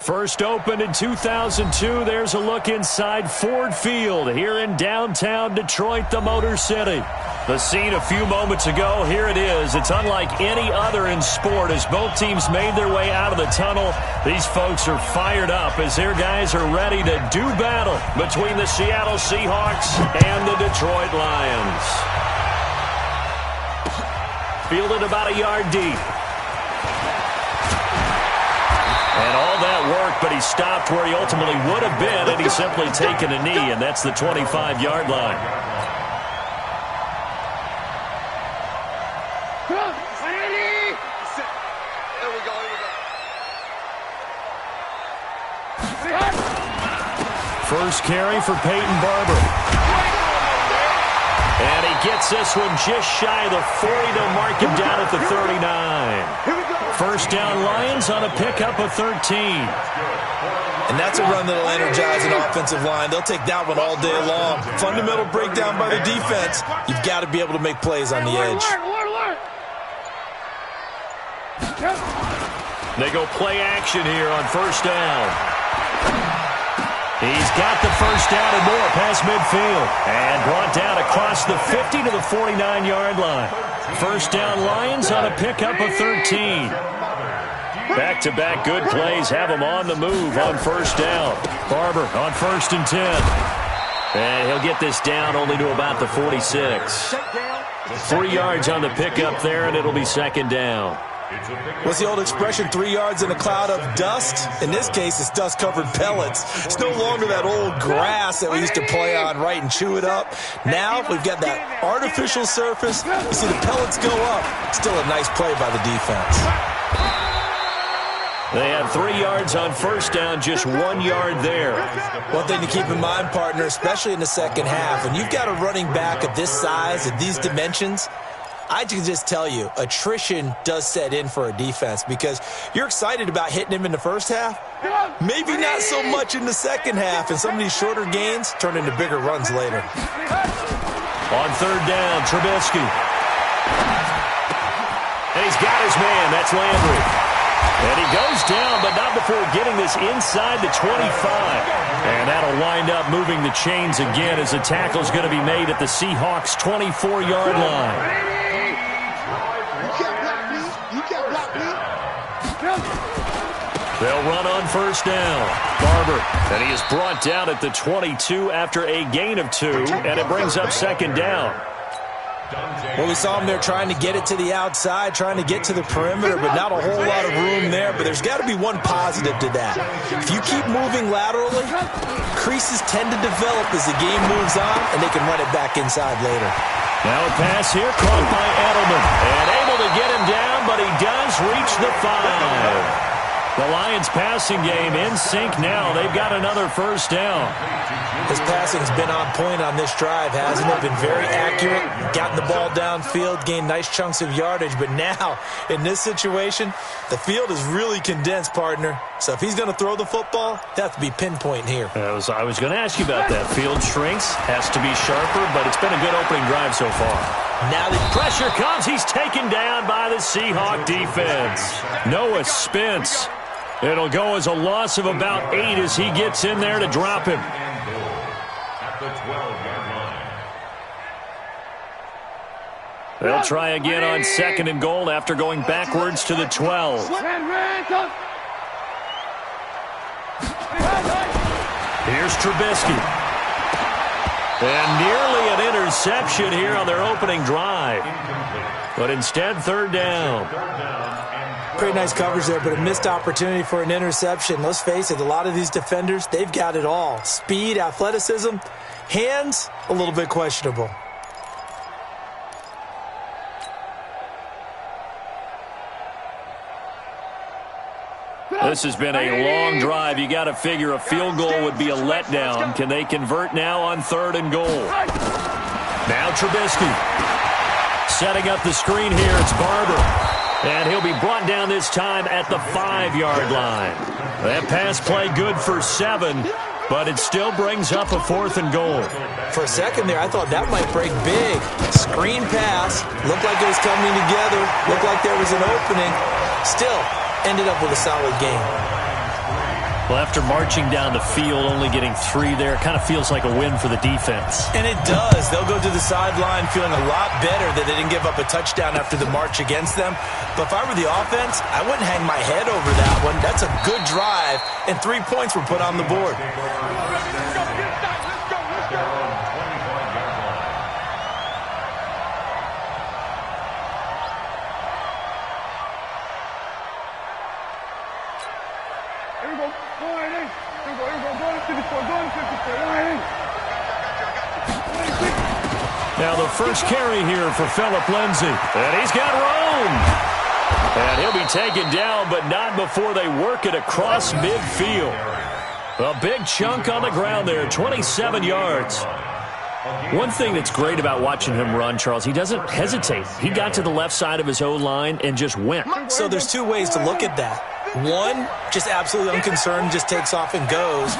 First opened in 2002, there's a look inside Ford Field here in downtown Detroit, the Motor City. The scene a few moments ago, here it is. It's unlike any other in sport as both teams made their way out of the tunnel. These folks are fired up as their guys are ready to do battle between the Seattle Seahawks and the Detroit Lions. Fielded about a yard deep. And all that work, but he stopped where he ultimately would have been, and he's simply taken a knee, and that's the 25-yard line. First carry for Peyton Barber. And he gets this one just shy of the 40 to mark him down at the 39. First down Lions on a pickup of 13. And that's a run that'll energize an offensive line. They'll take that one all day long. Fundamental breakdown by the defense. You've got to be able to make plays on the edge. They go play action here on first down. He's got the first down and more past midfield. And brought down across the 50 to the 49-yard line. First down Lions on a pickup of 13. Back-to-back good plays have him on the move on first down. Barber on 1st and 10. And he'll get this down only to about the 46. 3 yards on the pickup there, and it'll be second down. What's the old expression, 3 yards in a cloud of dust? In this case, it's dust-covered pellets. It's no longer that old grass that we used to play on, right, and chew it up. Now we've got that artificial surface. You see the pellets go up. Still a nice play by the defense. They had 3 yards on first down, just 1 yard there. One thing to keep in mind, partner, especially in the second half, when you've got a running back of this size, at these dimensions, I can just tell you, attrition does set in for a defense because you're excited about hitting him in the first half. Maybe not so much in the second half, and some of these shorter gains turn into bigger runs later. On third down, Trubisky. And he's got his man. That's Landry. And he goes down, but not before getting this inside the 25. And that'll wind up moving the chains again as the tackle's going to be made at the Seahawks' 24-yard line. They'll run on first down. Barber, and he is brought down at the 22 after a gain of 2, and it brings up second down. Well, we saw him there trying to get it to the outside, trying to get to the perimeter, but not a whole lot of room there. But there's got to be one positive to that. If you keep moving laterally, creases tend to develop as the game moves on, and they can run it back inside later. Now a pass here, caught by Edelman. And able to get him down, but he does reach the 5. The Lions' passing game in sync now. They've got another first down. His passing's been on point on this drive, hasn't it? Been very accurate, gotten the ball downfield, gained nice chunks of yardage. But now, in this situation, the field is really condensed, partner. So if he's going to throw the football, they have to be pinpoint here. I was going to ask you about that. Field shrinks, has to be sharper, but it's been a good opening drive so far. Now the pressure comes. He's taken down by the Seahawk defense. Noah Spence. It'll go as a loss of about 8 as he gets in there to drop him. They'll try again on 2nd and goal after going backwards to the 12. Here's Trubisky. And nearly an interception here on their opening drive. But instead, third down. Pretty nice coverage there, but a missed opportunity for an interception. Let's face it, a lot of these defenders, they've got it all. Speed, athleticism, hands, a little bit questionable. This has been a long drive. You got to figure a field goal would be a letdown. Can they convert now on 3rd and goal? Now Trubisky. Setting up the screen here, it's Barber. And he'll be brought down this time at the 5-yard line. That pass play good for 7. but it still brings up a 4th and goal. For a second there, I thought that might break big. Screen pass. Looked like it was coming together. Looked like there was an opening. Still, ended up with a solid game. Well, after marching down the field, only getting 3 there, it kind of feels like a win for the defense. And it does. They'll go to the sideline feeling a lot better that they didn't give up a touchdown after the march against them. But if I were the offense, I wouldn't hang my head over that one. That's a good drive, and 3 points were put on the board. Now the first carry here for Phillip Lindsay. And he's got room. And he'll be taken down, but not before they work it across midfield. A big chunk on the ground there, 27 yards. One thing that's great about watching him run, Charles, he doesn't hesitate. He got to the left side of his O-line and just went. So there's 2 ways to look at that. One, just absolutely unconcerned, just takes off and goes.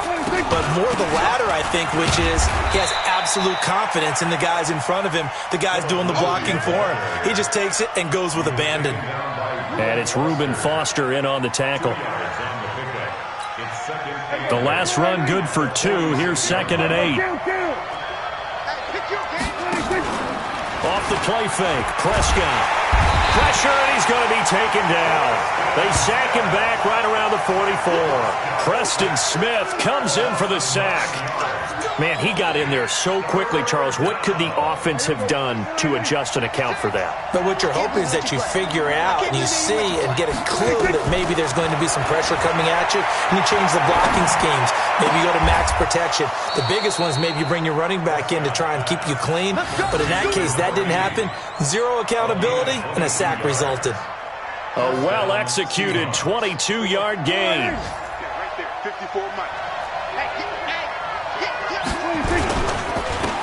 But more the latter, I think, which is he has absolute confidence in the guys in front of him, the guys doing the blocking for him. He just takes it and goes with abandon. And it's Reuben Foster in on the tackle. The last run good for 2. Here's 2nd and 8. Off the play fake, Prescott. Pressure, and he's going to be taken down. They sack him back right around the 44. Preston Smith comes in for the sack. Man, he got in there so quickly, Charles. What could the offense have done to adjust and account for that? But what you're hoping is that you figure out and you see and get a clue that maybe there's going to be some pressure coming at you, and you change the blocking schemes. Maybe you go to max protection. The biggest one is maybe you bring your running back in to try and keep you clean. But in that case, that didn't happen. 0 accountability, and a sack resulted. A well-executed 22-yard gain.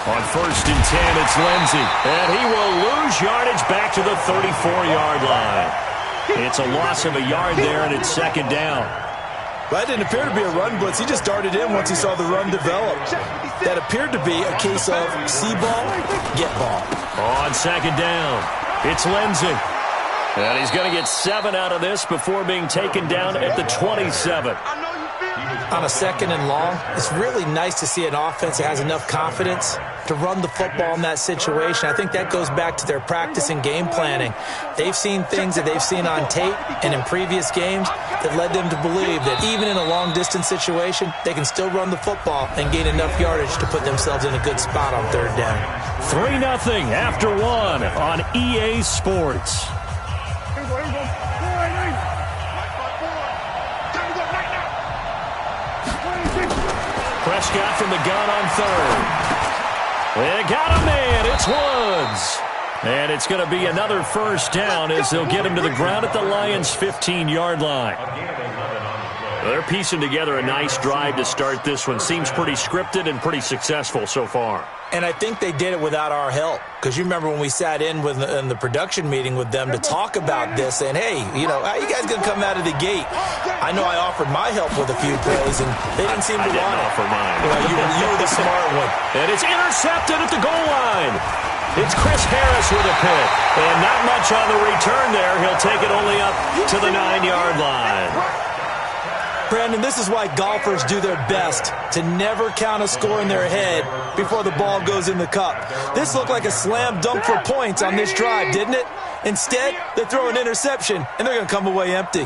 On 1st and 10, it's Lindsay. And he will lose yardage back to the 34-yard line. It's a loss of a yard there, and it's 2nd down. That didn't appear to be a run blitz. He just darted in once he saw the run develop. That appeared to be a case of see ball, get ball. On 2nd down, it's Lindsay. And he's going to get 7 out of this before being taken down at the 27. On a 2nd and long, it's really nice to see an offense that has enough confidence to run the football in that situation. I think that goes back to their practice and game planning. They've seen things that they've seen on tape and in previous games that led them to believe that even in a long-distance situation, they can still run the football and gain enough yardage to put themselves in a good spot on 3rd down. 3-0 after 1 on EA Sports. Prescott from the gun on 3rd. They got a man. It's Woods. And it's going to be another 1st down as they'll get him to the ground at the Lions' 15-yard line. They're piecing together a nice drive to start this one. Seems pretty scripted and pretty successful so far. And I think they did it without our help. Because you remember when we sat in the production meeting with them to talk about this, saying, hey, you know, how you guys going to come out of the gate? I know I offered my help with a few plays, and they didn't seem to want it. I didn't offer mine. Well, you were the smart one. And it's intercepted at the goal line. It's Chris Harris with a pick. And not much on the return there. He'll take it only up to the 9-yard line. Brandon, this is why golfers do their best to never count a score in their head before the ball goes in the cup. This looked like a slam dunk for points on this drive, didn't it? Instead, they throw an interception, and they're going to come away empty.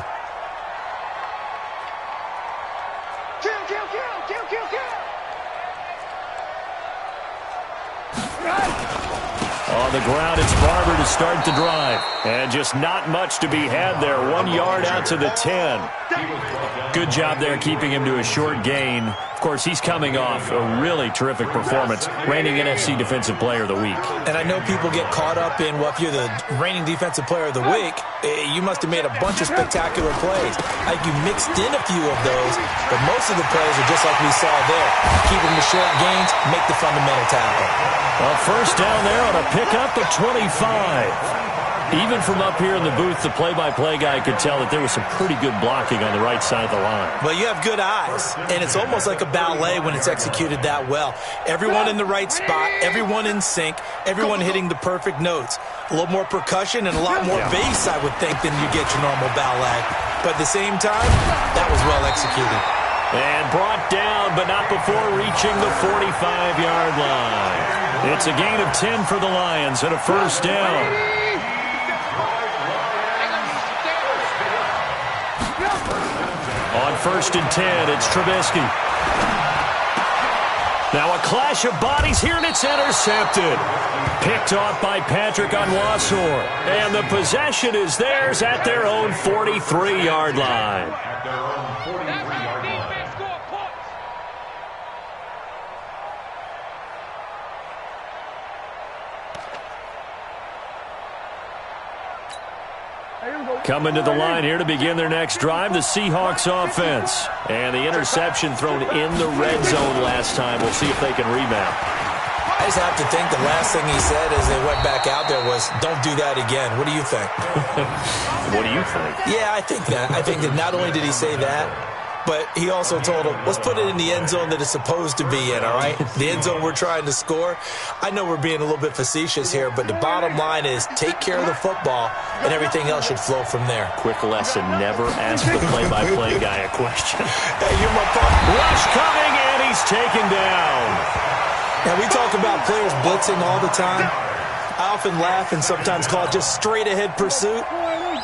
On the ground, it's Barber to start the drive. And just not much to be had there. 1 yard out to the 10. Good job there keeping him to a short gain. Of course, he's coming off a really terrific performance, reigning NFC Defensive Player of the Week. And I know people get caught up in, well, if you're the reigning Defensive Player of the Week, you must have made a bunch of spectacular plays. Like you mixed in a few of those, but most of the plays are just like we saw there. Keep them to short gains, make the fundamental tackle. Well, 1st down there on a pickup of 25. Even from up here in the booth, the play-by-play guy could tell that there was some pretty good blocking on the right side of the line. Well, you have good eyes, and it's almost like a ballet when it's executed that well. Everyone in the right spot, everyone in sync, everyone hitting the perfect notes. A little more percussion and a lot more bass, I would think, than you get your normal ballet. But at the same time, that was well executed. And brought down, but not before reaching the 45-yard line. It's a gain of 10 for the Lions and a first down. On 1st and 10, it's Trubisky. Now a clash of bodies here, and it's intercepted. Picked off by Patrick Onwuasor. And the possession is theirs at their own 43-yard line. Coming to the line here to begin their next drive, the Seahawks offense. And the interception thrown in the red zone last time. We'll see if they can rebound. I just have to think the last thing he said as they went back out there was, don't do that again. What do you think? What do you think? Yeah, I think that. I think that not only did he say that, but he also told him, let's put it in the end zone that it's supposed to be in, all right? The end zone we're trying to score. I know we're being a little bit facetious here, but the bottom line is take care of the football, and everything else should flow from there. Quick lesson, never ask the play-by-play guy a question. Hey, you're my partner. Rush coming, and he's taken down. Now, we talk about players blitzing all the time. I often laugh and sometimes call it just straight-ahead pursuit.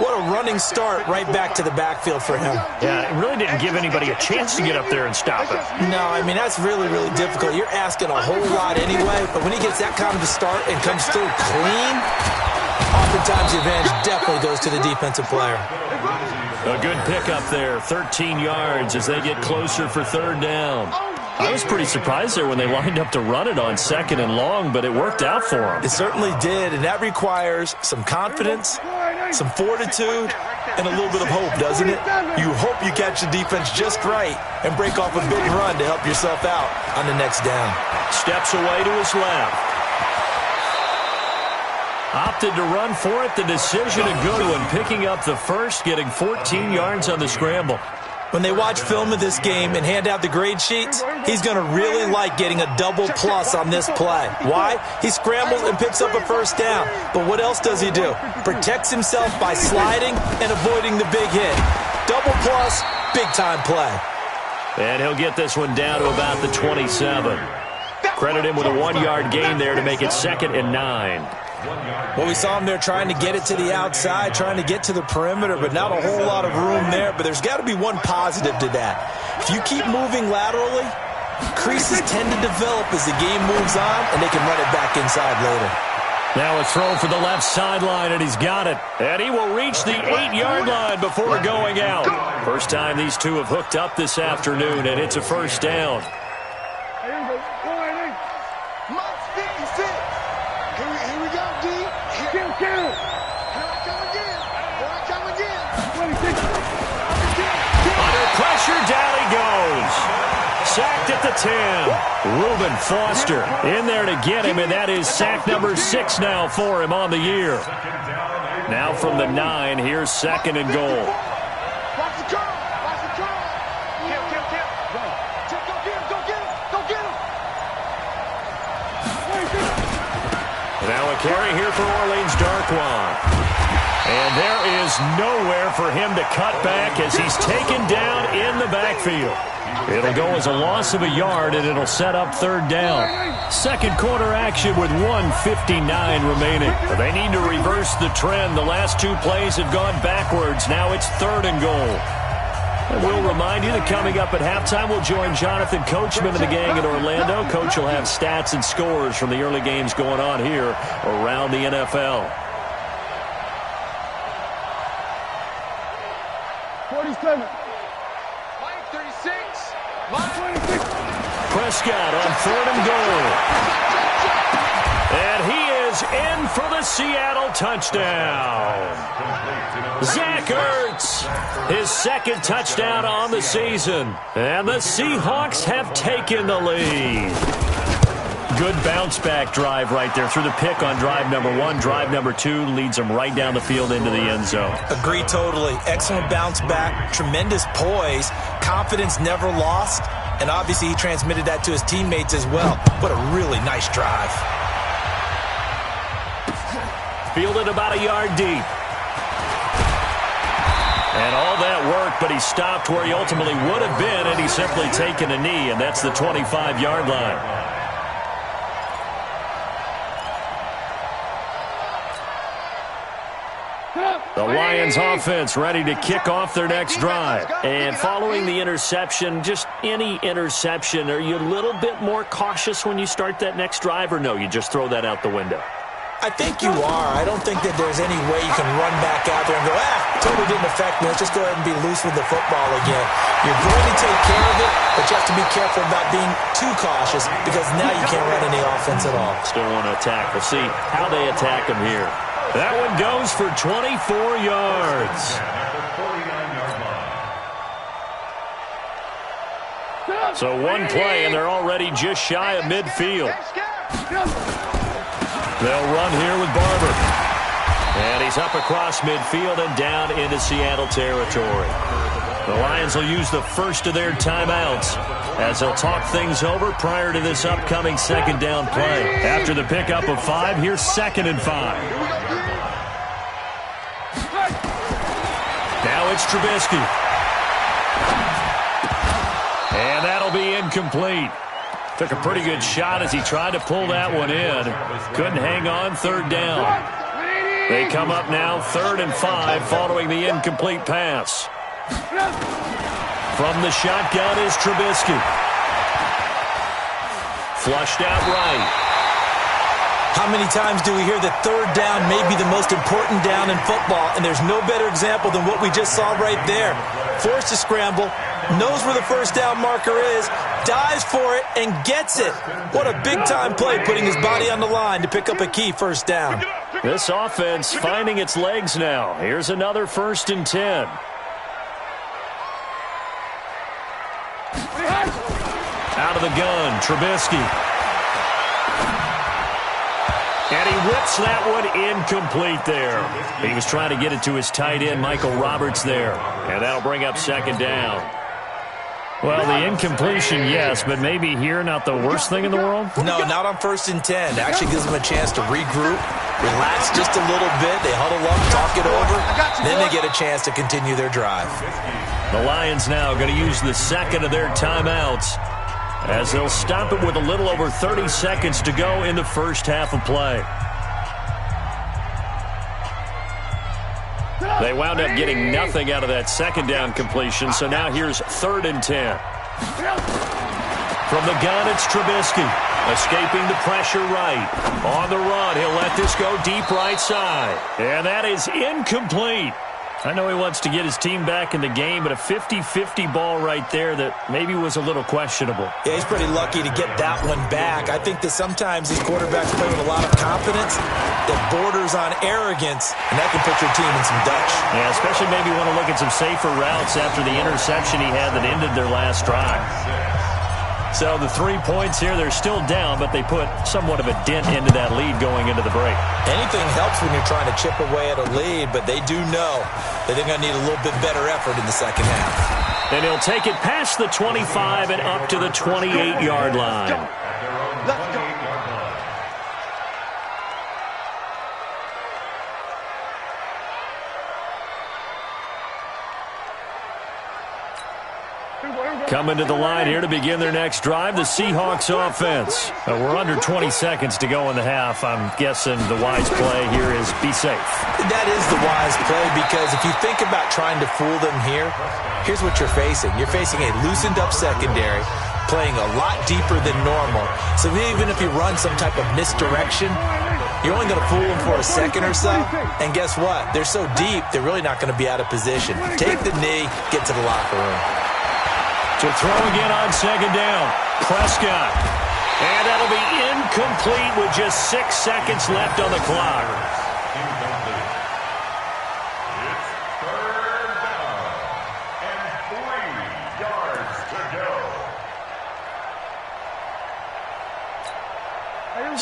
What a running start right back to the backfield for him. Yeah, it really didn't give anybody a chance to get up there and stop him. No, I mean, that's really, really difficult. You're asking a whole lot anyway, but when he gets that kind of a start and comes through clean, oftentimes the advantage definitely goes to the defensive player. A good pickup there, 13 yards as they get closer for 3rd down. I was pretty surprised there when they lined up to run it on 2nd and long, but it worked out for them. It certainly did, and that requires some confidence, some fortitude, and a little bit of hope, doesn't it? You hope you catch the defense just right and break off a big run to help yourself out on the next down. Steps away to his left. Opted to run for it. The decision a good one, picking up the first, getting 14 yards on the scramble. When they watch film of this game and hand out the grade sheets, he's going to really like getting a double plus on this play. Why? He scrambles and picks up a first down. But what else does he do? Protects himself by sliding and avoiding the big hit. Double plus, big-time play. And he'll get this one down to about the 27. Credit him with a 1-yard gain there to make it 2nd and 9. Well, we saw him there trying to get it to the outside, trying to get to the perimeter, but not a whole lot of room there. But there's got to be one positive to that. If you keep moving laterally, creases tend to develop as the game moves on, and they can run it back inside later. Now a throw for the left sideline, and he's got it. And he will reach the 8-yard line before going out. First time these two have hooked up this afternoon, and it's a first down. Down he goes. Sacked at the 10. Reuben Foster in there to get him, and that is sack number 6 now for him on the year. Now from the 9, here's 2nd and goal. Now a carry here for Orleans Darkwan. And there is nowhere for him to cut back as he's taken down in the backfield. It'll go as a loss of a yard, and it'll set up 3rd down. Second quarter action with 1:59 remaining. They need to reverse the trend. The last 2 plays have gone backwards. Now it's 3rd and goal. And we'll remind you that coming up at halftime, we'll join Jonathan Coachman and the gang in Orlando. Coach will have stats and scores from the early games going on here around the NFL. 47. 36. Prescott on 3rd and goal. And he is in for the Seattle touchdown. Zach Ertz, his 2nd touchdown on the season. And the Seahawks have taken the lead. Good bounce-back drive right there through the pick on drive number 1. Drive number 2 leads them right down the field into the end zone. Agree totally. Excellent bounce back, tremendous poise, confidence never lost, and obviously he transmitted that to his teammates as well. What a really nice drive. Fielded about a yard deep. And all that work, but he stopped where he ultimately would have been, and he's simply taken a knee, and that's the 25-yard line. The Lions offense ready to kick off their next drive. And following the interception, just any interception, are you a little bit more cautious when you start that next drive, or no, you just throw that out the window? I think you are. I don't think that there's any way you can run back out there and go, totally didn't affect me. Let's just go ahead and be loose with the football again. You're going to take care of it, but you have to be careful about being too cautious because now you can't run any offense at all. Still want to attack. We'll see how they attack him here. That one goes for 24 yards. So one play, and they're already just shy of midfield. They'll run here with Barber. And he's up across midfield and down into Seattle territory. The Lions will use the first of their timeouts as they'll talk things over prior to this upcoming second down play. After the pickup of 5, here's 2nd and 5. Now it's Trubisky. And that'll be incomplete. Took a pretty good shot as he tried to pull that one in. Couldn't hang on, 3rd down. They come up now 3rd and 5 following the incomplete pass. From the shotgun is Trubisky. Flushed out right. How many times do we hear that 3rd down may be the most important down in football, and there's no better example than what we just saw right there. Forced to scramble, knows where the 1st down marker is, dives for it, and gets it. What a big-time play, putting his body on the line to pick up a key 1st down. This offense finding its legs now. Here's another 1st and 10. Out of the gun, Trubisky. And he whips that one incomplete there. He was trying to get it to his tight end, Michael Roberts, there. And that'll bring up 2nd down. Well, the incompletion, yes, but maybe here not the worst thing in the world? No, not on 1st and 10. It actually gives them a chance to regroup, relax just a little bit. They huddle up, talk it over. Then they get a chance to continue their drive. The Lions now going to use the 2nd of their timeouts as they'll stop it with a little over 30 seconds to go in the first half of play. They wound up getting nothing out of that 2nd down completion, so now here's 3rd and 10. From the gun, it's Trubisky. Escaping the pressure right. On the run, he'll let this go deep right side. And that is incomplete. I know he wants to get his team back in the game, but a 50-50 ball right there that maybe was a little questionable. Yeah, he's pretty lucky to get that one back. I think that sometimes these quarterbacks play with a lot of confidence that borders on arrogance, and that can put your team in some Dutch. Yeah, especially maybe want to look at some safer routes after the interception he had that ended their last drive. So the 3 points here, they're still down, but they put somewhat of a dent into that lead going into the break. Anything helps when you're trying to chip away at a lead, but they do know that they're going to need a little bit better effort in the second half. And he'll take it past the 25 and up to the 28-yard line. Let's go. Coming to the line here to begin their next drive, the Seahawks offense. We're under 20 seconds to go in the half. I'm guessing the wise play here is be safe. That is the wise play, because if you think about trying to fool them here, here's what you're facing. You're facing a loosened up secondary, playing a lot deeper than normal. So even if you run some type of misdirection, you're only going to fool them for a second or so. And guess what? They're so deep, they're really not going to be out of position. Take the knee, get to the locker room. To throw again on 2nd down, Prescott. And that'll be incomplete with just 6 seconds left on the clock. It's 3rd down and 3 yards to go.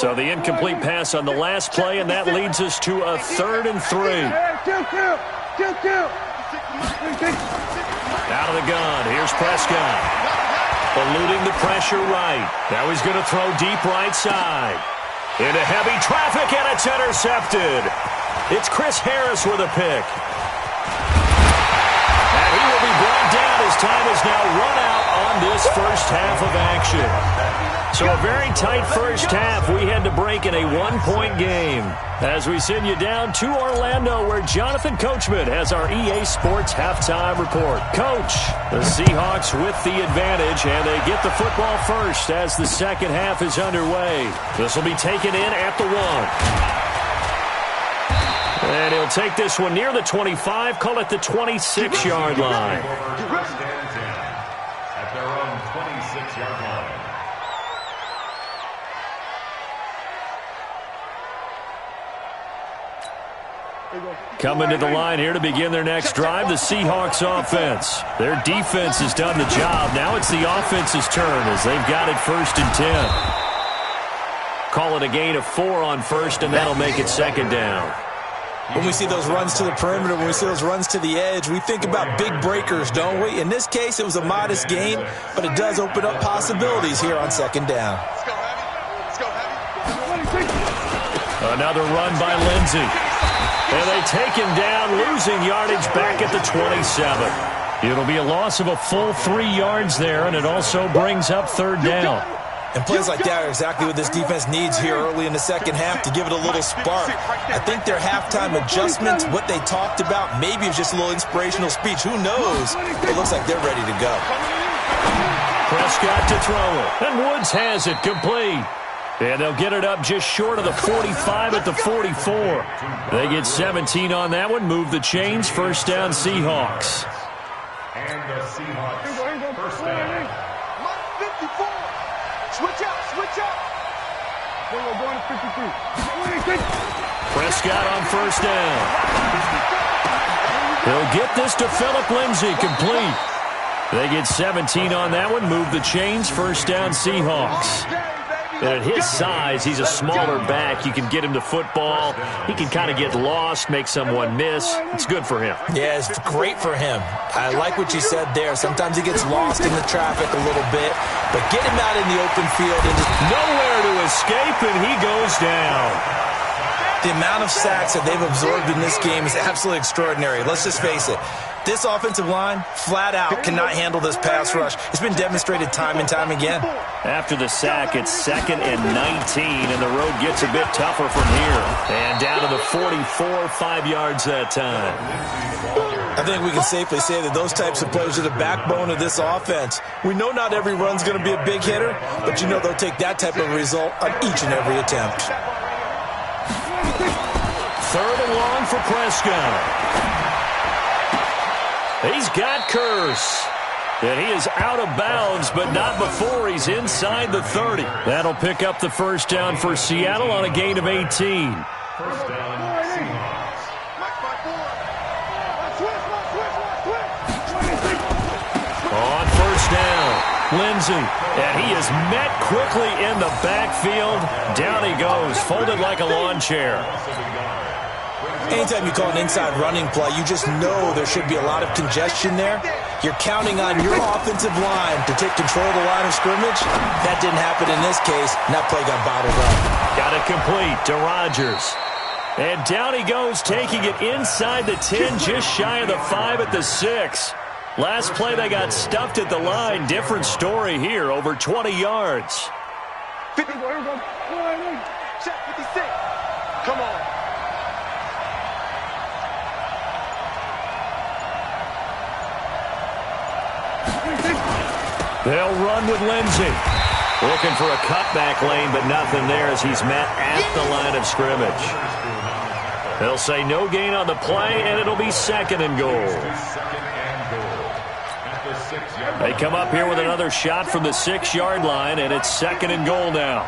So the incomplete pass on the last play, and that leads us to a 3rd and 3. Out of the gun. Here's Prescott. Eluding the pressure right. Now he's going to throw deep right side. Into heavy traffic, and it's intercepted. It's Chris Harris with a pick. And he will be brought down as time is now run out on this first half of action. So a very tight first half. We had to break in a 1-point game. As we send you down to Orlando, where Jonathan Coachman has our EA Sports halftime report. Coach, the Seahawks with the advantage, and they get the football first as the second half is underway. This will be taken in at the 1. And he'll take this one near the 25, call it the 26-yard line. First and 10 at their own 26-yard line. Coming to the line here to begin their next drive, the Seahawks offense. Their defense has done the job. Now it's the offense's turn as they've got it 1st and 10. Call it a gain of 4 on first, and that'll make it 2nd down. When we see those runs to the perimeter, when we see those runs to the edge, we think about big breakers, don't we? In this case, it was a modest gain, but it does open up possibilities here on 2nd down. Let's go heavy. Another run by Lindsey. And they take him down, losing yardage back at the 27. It'll be a loss of a full 3 yards there, and it also brings up 3rd down. And plays like that are exactly what this defense needs here early in the second half to give it a little spark. I think their halftime adjustments, what they talked about, maybe it was just a little inspirational speech. Who knows? It looks like they're ready to go. Prescott to throw it. And Woods has it complete. And they'll get it up just short of the 45 at the 44. They get 17 on that one. Move the chains. 1st down, Seahawks. And the Seahawks, 1st down. 54. Switch out, switch out. Going to 53. Prescott on 1st down. He'll get this to Phillip Lindsay, complete. They get 17 on that one. Move the chains. 1st down, Seahawks. And at his size, he's a smaller back. You can get him to football. He can kind of get lost, make someone miss. It's good for him. Yeah, it's great for him. I like what you said there. Sometimes he gets lost in the traffic a little bit, but get him out in the open field and just nowhere to escape, and he goes down. The amount of sacks that they've absorbed in this game is absolutely extraordinary. Let's just face it. This offensive line, flat out, cannot handle this pass rush. It's been demonstrated time and time again. After the sack, it's 2nd and 19, and the road gets a bit tougher from here. And down to the 44, 5 yards that time. I think we can safely say that those types of plays are the backbone of this offense. We know not every run's going to be a big hitter, but you know they'll take that type of result on each and every attempt. 3rd and long for Prescott. He's got Curse. And he is out of bounds, but not before he's inside the 30. That'll pick up the 1st down for Seattle on a gain of 18. 1st down, Seahawks. On 1st down, Lindsey. And he is met quickly in the backfield. Down he goes, folded like a lawn chair. Anytime you call an inside running play, you just know there should be a lot of congestion there. You're counting on your offensive line to take control of the line of scrimmage. That didn't happen in this case, and that play got bottled up. Got it complete to Rodgers. And down he goes, taking it inside the 10, just shy of the 5 at the 6. Last play, they got stuffed at the line. Different story here, over 20 yards. 50. Check 56. Come on. They'll run with Lindsey. Looking for a cutback lane, but nothing there as he's met at the line of scrimmage. They'll say no gain on the play, and it'll be 2nd and goal. They come up here with another shot from the 6-yard line, and it's 2nd and goal now.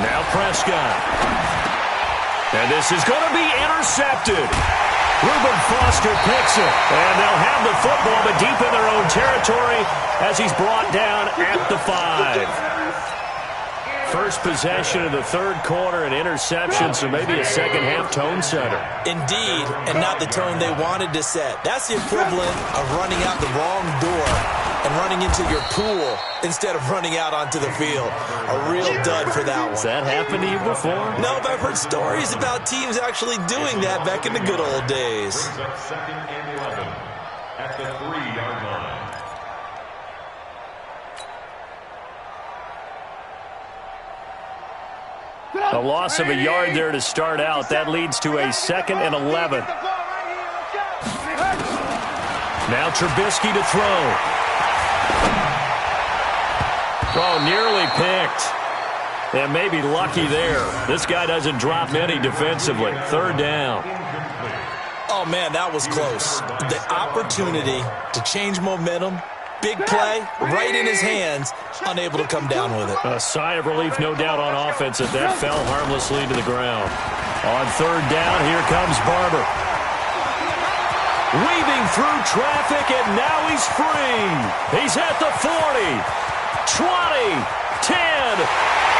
Now Prescott. And this is going to be intercepted. Reuben Foster picks it, and they'll have the football, but deep in their own territory as he's brought down at the 5. first possession of the third quarter, an interception, so maybe a second-half tone setter. Indeed, and not the tone they wanted to set. That's the equivalent of running out the wrong door and running into your pool instead of running out onto the field. A real dud for that one. Has that happened to you before? No, but I've heard stories about teams actually doing that back in the good old days. Brings up 2nd and 11 at the 3-yard line. A loss of a yard there to start out. That leads to a 2nd and 11. Now Trubisky to throw. Oh, nearly picked. And maybe lucky there. This guy doesn't drop many defensively. 3rd down. Oh, man, that was close. The opportunity to change momentum, big play, right in his hands, unable to come down with it. A sigh of relief, no doubt, on offense that fell harmlessly to the ground. On 3rd down, here comes Barber. Weaving through traffic, and now he's free. He's at the 40, 20, 10.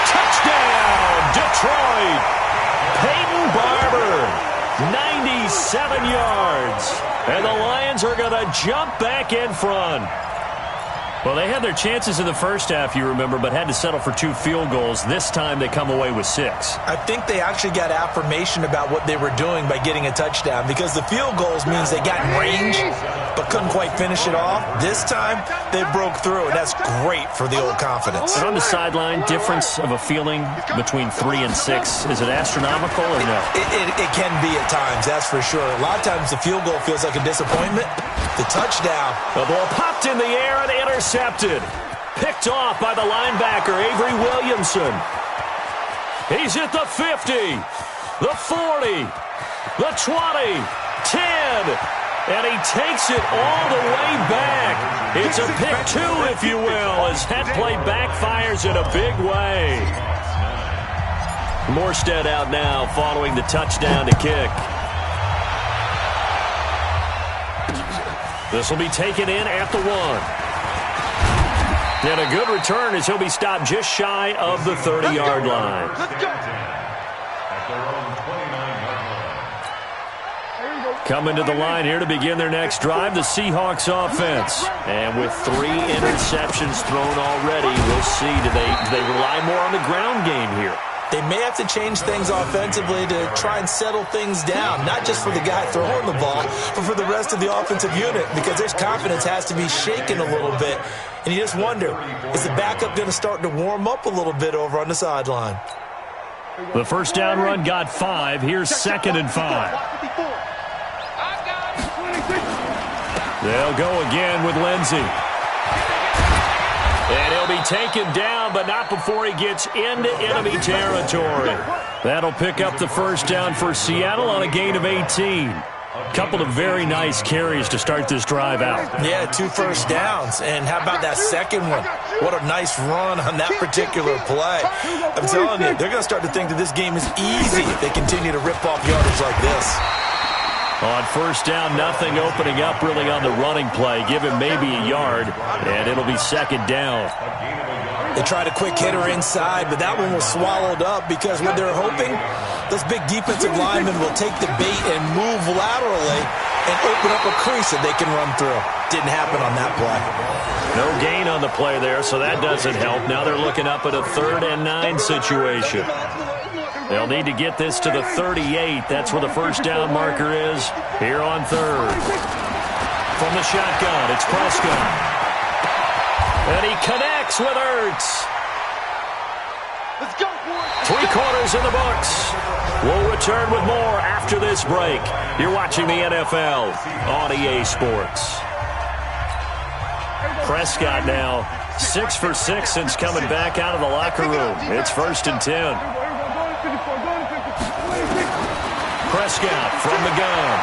Touchdown, Detroit. Peyton Barber, 97 yards. And the Lions are going to jump back in front. Well, they had their chances in the first half, you remember, but had to settle for 2 field goals. This time they come away with 6. I think they actually got affirmation about what they were doing by getting a touchdown, because the field goals means they got in range but couldn't quite finish it off. This time they broke through, and that's great for the old confidence. And on the sideline, difference of a feeling between 3 and 6, is it astronomical or no? It can be at times, that's for sure. A lot of times the field goal feels like a disappointment. The touchdown. The ball popped in the air and intercepted. Picked off by the linebacker, Avery Williamson. He's at the 50, the 40, the 20, 10, and he takes it all the way back. It's a pick 2, if you will, as that play backfires in a big way. Morstead out now following the touchdown to kick. This will be taken in at the 1. And a good return as he'll be stopped just shy of the 30-yard line. Coming to the line here to begin their next drive, the Seahawks offense. And with 3 interceptions thrown already, we'll see, do they rely more on the ground game here? They may have to change things offensively to try and settle things down, not just for the guy throwing the ball, but for the rest of the offensive unit, because their confidence has to be shaken a little bit. And you just wonder, is the backup going to start to warm up a little bit over on the sideline? The first down run got 5. Here's 2nd and 5. They'll go again with Lindsey. And he'll be taken down, but not before he gets into enemy territory. That'll pick up the first down for Seattle on a gain of 18. Couple of very nice carries to start this drive out. Yeah, 2 first downs. And how about that second one? What a nice run on that particular play. I'm telling you, they're going to start to think that this game is easy if they continue to rip off yardage like this. On first down, nothing opening up really on the running play. Give him maybe a yard, and it'll be 2nd down. They tried a quick hitter inside, but that one was swallowed up because what they're hoping, those big defensive linemen will take the bait and move laterally and open up a crease that they can run through. Didn't happen on that play. No gain on the play there, so that doesn't help. Now they're looking up at a 3rd and 9 situation. They'll need to get this to the 38. That's where the first down marker is here on 3rd. From the shotgun, it's Prescott. And he connects with Ertz. Let's go, boys. 3 quarters in the books. We'll return with more after this break. You're watching the NFL on EA Sports. Prescott now 6 for 6 since coming back out of the locker room. It's 1st and 10. Prescott from the gun.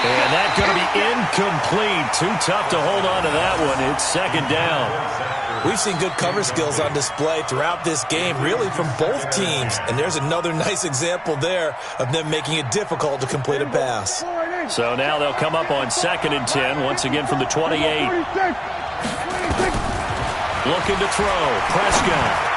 And that's going to be incomplete. Too tough to hold on to that one. It's 2nd down. We've seen good cover skills on display throughout this game, really from both teams. And there's another nice example there of them making it difficult to complete a pass. So now they'll come up on 2nd and 10, once again from the 28. Looking to throw. Prescott.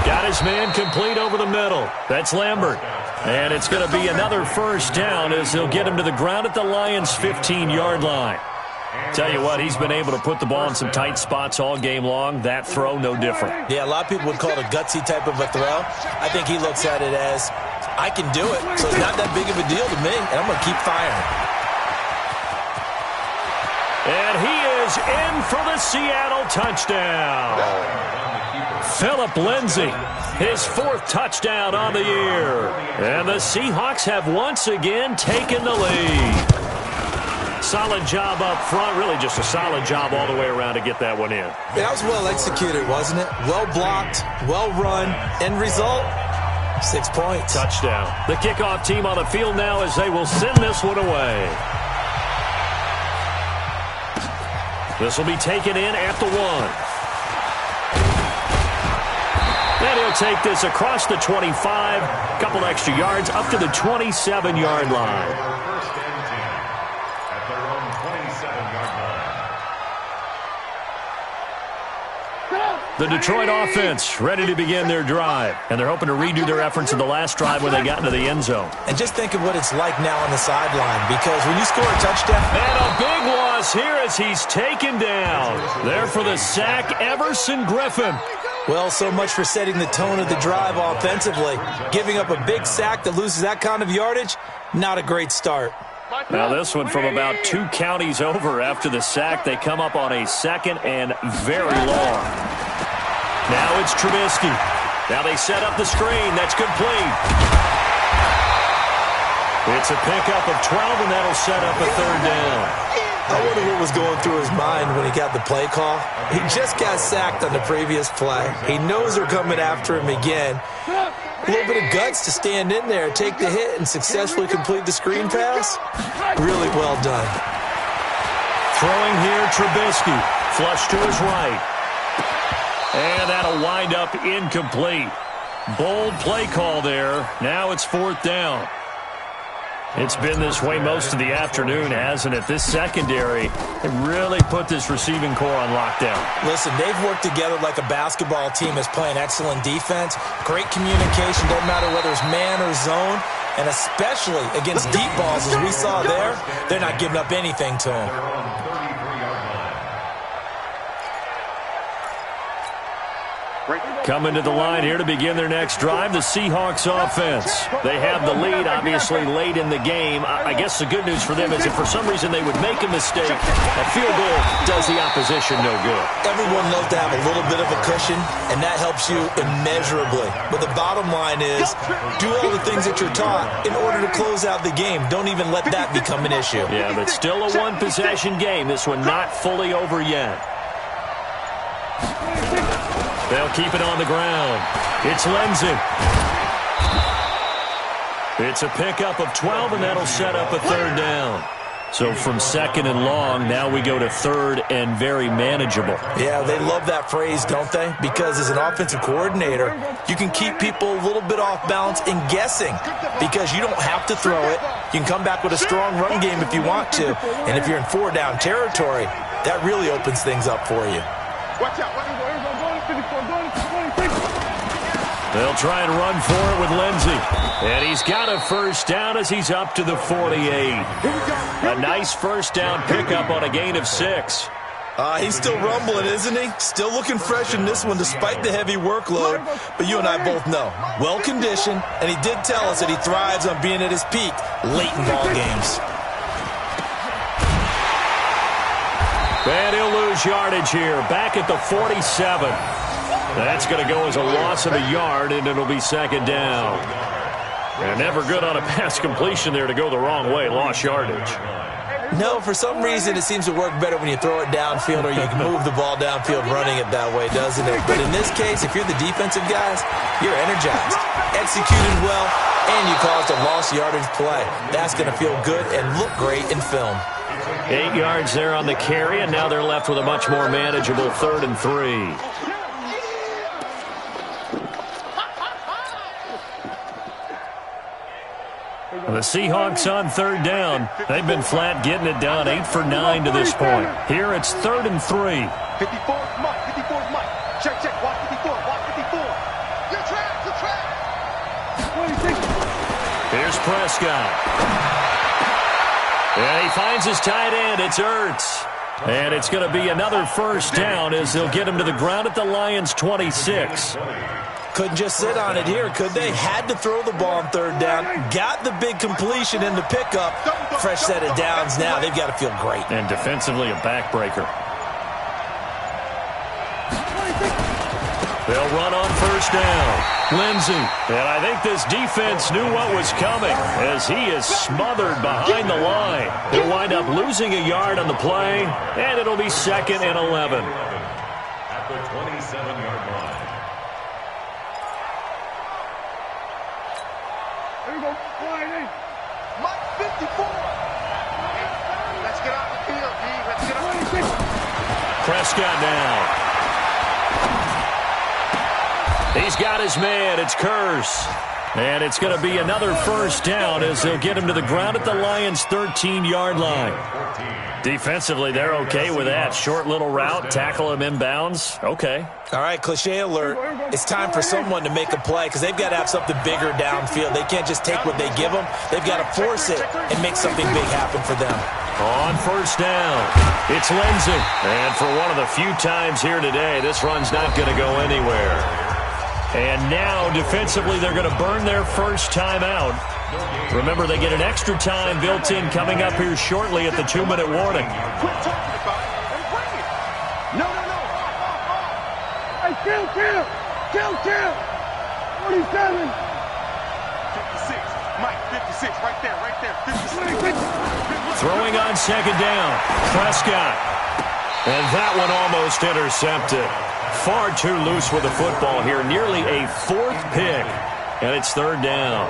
Got his man complete over the middle. That's Lambert. And it's going to be another first down as they'll get him to the ground at the Lions' 15-yard line. Tell you what, he's been able to put the ball in some tight spots all game long. That throw, no different. Yeah, a lot of people would call it a gutsy type of a throw. I think he looks at it as, I can do it, so it's not that big of a deal to me, and I'm going to keep firing. And he is in for the Seattle touchdown. Phillip Lindsay, his 4th touchdown on the year. And the Seahawks have once again taken the lead. Solid job up front, really just a solid job all the way around to get that one in. That was well executed, wasn't it? Well blocked, well run. End result, 6 points. Touchdown. The kickoff team on the field now as they will send this one away. This will be taken in at the 1. And he'll take this across the 25, a couple extra yards, up to the 27-yard line. First and 10 at their own 27-yard line. The Detroit offense ready to begin their drive. And they're hoping to redo their efforts in the last drive when they got into the end zone. And just think of what it's like now on the sideline, because when you score a touchdown. And a big loss here as he's taken down. There for the sack, Everson Griffin. Well, so much for setting the tone of the drive offensively. Giving up a big sack that loses that kind of yardage, not a great start. Now this one from about 2 counties over after the sack. They come up on a 2nd and very long. Now it's Trubisky. Now they set up the screen. That's complete. It's a pickup of 12, and that'll set up a 3rd down. I wonder what was going through his mind when he got the play call. He just got sacked on the previous play. He knows they're coming after him again. A little bit of guts to stand in there, take the hit, and successfully complete the screen pass. Really well done. Throwing here, Trubisky. Flush to his right. And that'll wind up incomplete. Bold play call there. Now it's 4th down. It's been this way most of the afternoon, hasn't it? This secondary, they really put this receiving core on lockdown. Listen, they've worked together like a basketball team that's playing excellent defense. Great communication, doesn't matter whether it's man or zone. And especially against deep balls, as we saw there, they're not giving up anything to them. Coming to the line here to begin their next drive, the Seahawks offense. They have the lead, obviously, late in the game. I guess the good news for them is if for some reason they would make a mistake, a field goal does the opposition no good. Everyone loves to have a little bit of a cushion, and that helps you immeasurably. But the bottom line is, do all the things that you're taught in order to close out the game. Don't even let that become an issue. Yeah, but still a one-possession game. This one not fully over yet. They'll keep it on the ground. It's Lindsay. It's a pickup of 12, and that'll set up a 3rd down. So from 2nd and long, now we go to 3rd and very manageable. Yeah, they love that phrase, don't they? Because as an offensive coordinator, you can keep people a little bit off balance and guessing because you don't have to throw it. You can come back with a strong run game if you want to. And if you're in 4-down territory, that really opens things up for you. Watch out. They'll try and run for it with Lindsay. And he's got a first down as he's up to the 48. A nice first down pickup on a gain of 6. He's still rumbling, isn't he? Still looking fresh in this one despite the heavy workload. But you and I both know, well-conditioned, and he did tell us that he thrives on being at his peak late in ball games. And he'll lose yardage here, back at the 47. That's going to go as a loss of a yard, and it'll be 2nd down. And never good on a pass completion there to go the wrong way, lost yardage. No, for some reason it seems to work better when you throw it downfield or you can move the ball downfield running it that way, doesn't it? But in this case, if you're the defensive guys, you're energized, executed well, and you caused a lost yardage play. That's going to feel good and look great in film. 8 yards there on the carry, and now they're left with a much more manageable 3rd and 3. The Seahawks on 3rd down. They've been flat getting it down, 8 for 9 to this point. Here it's 3rd and 3. 54, come on, 54. 54 Mike. Check, check. Watch 54. Watch 54. You're trapped. You're trapped. Here's Prescott. And he finds his tight end. It's Ertz. And it's going to be another first down as they'll get him to the ground at the Lions' 26. Couldn't just sit on it here, could they? Had to throw the ball on third down. Got the big completion in the pickup. Fresh set of downs now. They've got to feel great. And defensively, a backbreaker. They'll run on first down. Lindsey. And I think this defense knew what was coming as he is smothered behind the line. He'll wind up losing a yard on the play, and it'll be 2nd and 11. At the 27-yard line. There you go. Mike 54. Let's get off the field, D. Let's get off the field. Prescott now. He's got his man. It's Curse. And it's going to be another first down as they'll get him to the ground at the Lions' 13-yard line. Defensively, they're okay with that. Short little route, tackle him inbounds. Okay. All right, cliche alert. It's time for someone to make a play because they've got to have something bigger downfield. They can't just take what they give them. They've got to force it and make something big happen for them. On first down, it's Lindsey. And for one of the few times here today, this run's not going to go anywhere. And now, defensively, they're going to burn their first time out. Remember, they get an extra time built in coming up here shortly at the 2-minute warning. Quit talking about it and bring it. No. Hey, kill. 47. 56. Mike, 56. Right there. 56. Throwing on second down. Prescott. And that one almost intercepted. Far too loose with the football here. Nearly a 4th pick. And it's 3rd down.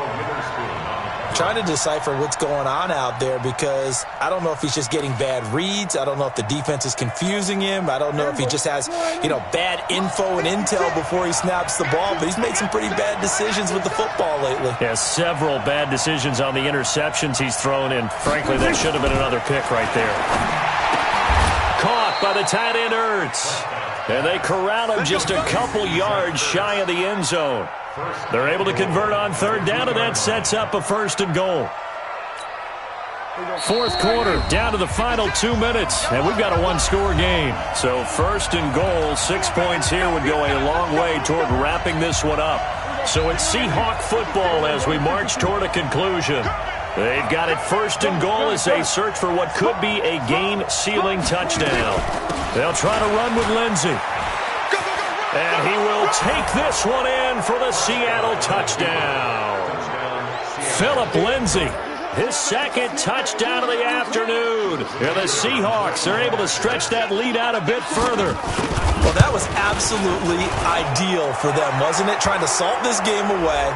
Trying to decipher what's going on out there because I don't know if he's just getting bad reads. I don't know if the defense is confusing him. I don't know if he just has, bad info and intel before he snaps the ball. But he's made some pretty bad decisions with the football lately. Yeah, several bad decisions on the interceptions he's thrown in. Frankly, that should have been another pick right there. Caught by the tight end Ertz. And they corral him just a couple yards shy of the end zone. They're able to convert on 3rd down, and that sets up a 1st and goal. 4th quarter, down to the final 2 minutes, and we've got a 1-score game. So 1st and goal, 6 points here would go a long way toward wrapping this one up. So it's Seahawk football as we march toward a conclusion. They've got it 1st and goal as they search for what could be a game-sealing touchdown. They'll try to run with Lindsey. And he will take this one in for the Seattle touchdown. Phillip Lindsey, his 2nd touchdown of the afternoon. And the Seahawks are able to stretch that lead out a bit further. Well, that was absolutely ideal for them, wasn't it? Trying to salt this game away.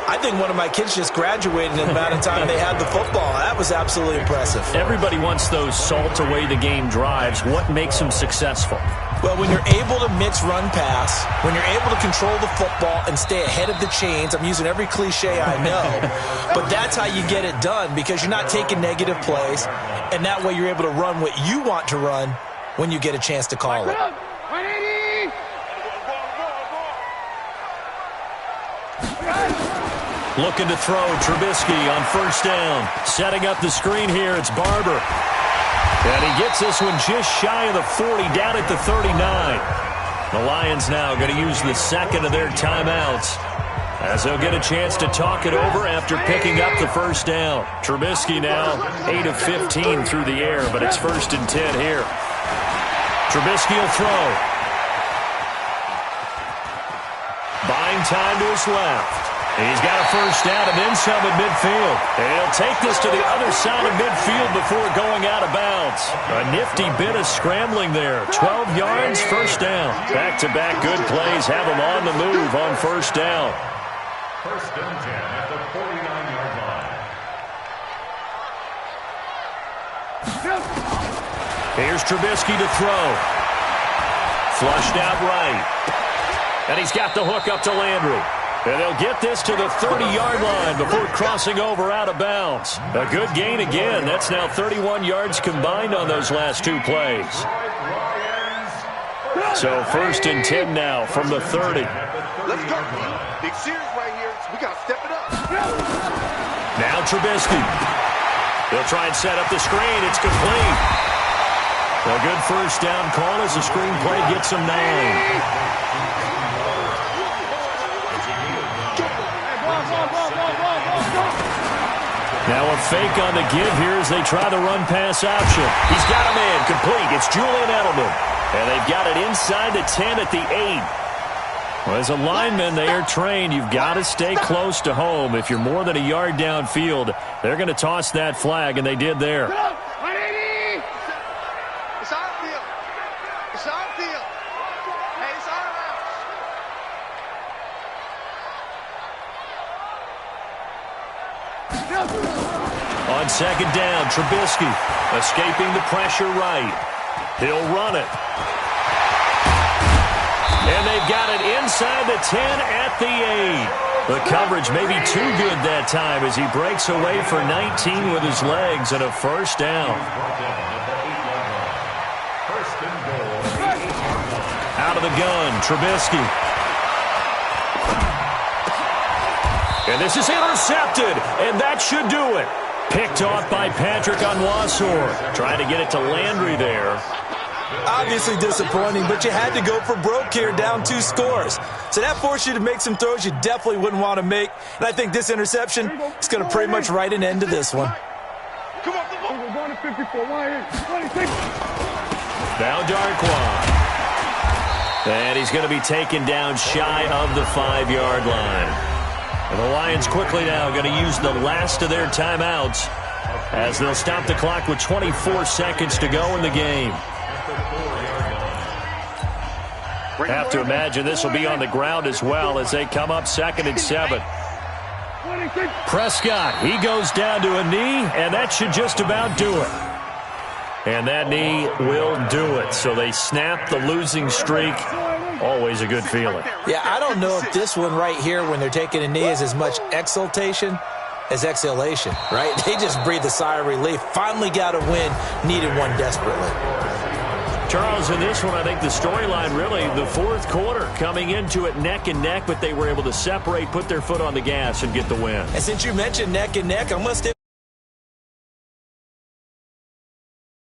I think one of my kids just graduated in the amount of time they had the football. That was absolutely impressive. Everybody wants those salt-away-the-game drives. What makes them successful? Well, when you're able to mix run-pass, when you're able to control the football and stay ahead of the chains, I'm using every cliche I know, but that's how you get it done because you're not taking negative plays, and that way you're able to run what you want to run when you get a chance to call it. Looking to throw, Trubisky on 1st down. Setting up the screen here, it's Barber. And he gets this one just shy of the 40, down at the 39. The Lions now going to use the 2nd of their timeouts as they'll get a chance to talk it over after picking up the 1st down. Trubisky now 8 of 15 through the air, but it's 1st and 10 here. Trubisky will throw. Buying time to his left. He's got a 1st down and then some at midfield. And he'll take this to the other side of midfield before going out of bounds. A nifty bit of scrambling there. 12 yards, 1st down. Back-to-back good plays have him on the move on 1st down. 1st and 10 at the 49-yard line. Here's Trubisky to throw. Flushed out right. And he's got the hook up to Landry. And they'll get this to the 30-yard line before crossing over out of bounds. A good gain again. That's now 31 yards combined on those last 2 plays. So 1st and 10 now from the 30. Let's go. Big series right here. We got to step it up. Now Trubisky. They'll try and set up the screen. It's complete. A good first down call as the screen play gets them 9. Now a fake on the give here as they try the run-pass option. He's got him in. Complete. It's Julian Edelman. And they've got it inside the 10 at the 8. Well, as a lineman, they are trained. You've got to stay close to home. If you're more than a yard downfield, they're going to toss that flag, and they did there. It's our field. It's our field. Hey, it's our house. On 2nd down, Trubisky escaping the pressure right. He'll run it. And they've got it inside the 10 at the 8. The coverage may be too good that time as he breaks away for 19 with his legs and a first down. Out of the gun, Trubisky. And this is intercepted, and that should do it. Picked off by Patrick Onwuasor. Trying to get it to Landry there. Obviously disappointing, but you had to go for broke here, down 2 scores. So that forced you to make some throws you definitely wouldn't want to make. And I think this interception is going to pretty much write an end to this one. Come on, come on. We're going to 54. 26. Now Darkwan. And he's going to be taken down shy of the 5-yard line. And the Lions quickly now going to use the last of their timeouts as they'll stop the clock with 24 seconds to go in the game. Have to imagine this will be on the ground as well as they come up 2nd and 7. Prescott, he goes down to a knee, and that should just about do it. And that knee will do it. So they snap the losing streak. Always a good feeling. Yeah, I don't know if this one right here when they're taking a knee is as much exultation as exhalation, right? They just breathe a sigh of relief. Finally got a win. Needed one desperately. Charles, in this one, I think the storyline really, the 4th quarter, coming into it neck and neck, but they were able to separate, put their foot on the gas, and get the win. And since you mentioned neck and neck, I'm going to stay